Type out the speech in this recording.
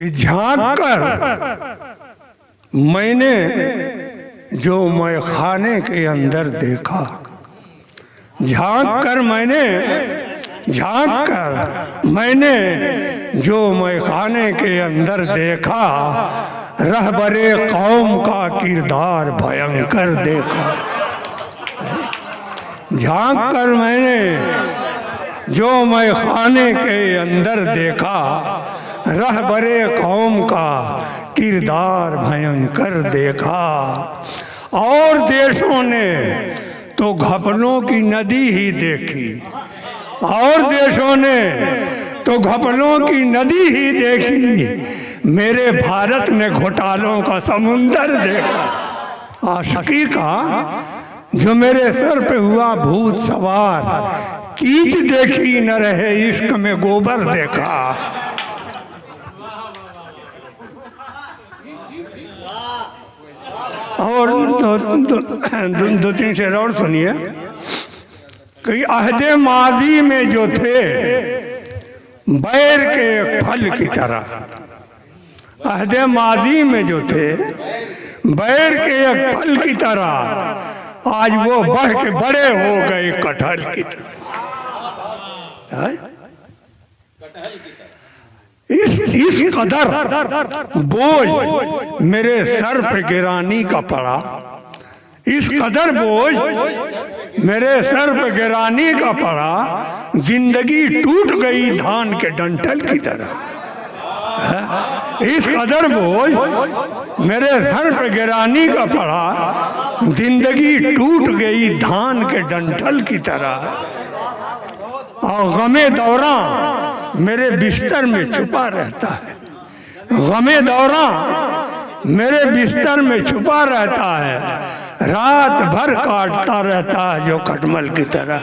झांक कर मैंने जो मैं खाने के अंदर देखा, झांक कर मैंने जो मैं खाने के अंदर देखा, रहबरे कौम का किरदार भयंकर देखा। झांक कर मैंने जो मैं खाने के अंदर देखा, रहबरे कौम का किरदार भयंकर देखा। और देशों ने तो घपलों की नदी ही देखी, और देशों ने तो घपलों की नदी ही देखी, मेरे भारत ने घोटालों का समुंदर देखा। आशिकी का जो मेरे सर पे हुआ भूत सवार, कीच देखी न रहे इश्क में गोबर देखा। और दो तीन शेर और सुनिए कि अहदे माजी में जो थे बैर के एक फल की तरह, अहदे माजी में जो थे बैर के एक फल की तरह, आज वो बढ़ के बड़े हो गए कटहल की तरह। इस कदर बोझ मेरे सर पे गिरानी का पड़ा, इस कदर बोझ मेरे सर पे गिरानी का पड़ा, जिंदगी टूट गई धान के डंठल की तरह। इस कदर बोझ मेरे सर पे गिरानी का पड़ा, जिंदगी टूट गई धान के डंठल की तरह। और गमे दौरा मेरे बिस्तर में छुपा रहता है, गमे दौरा मेरे बिस्तर में छुपा रहता है, रात भर काटता रहता है जो खटमल की तरह।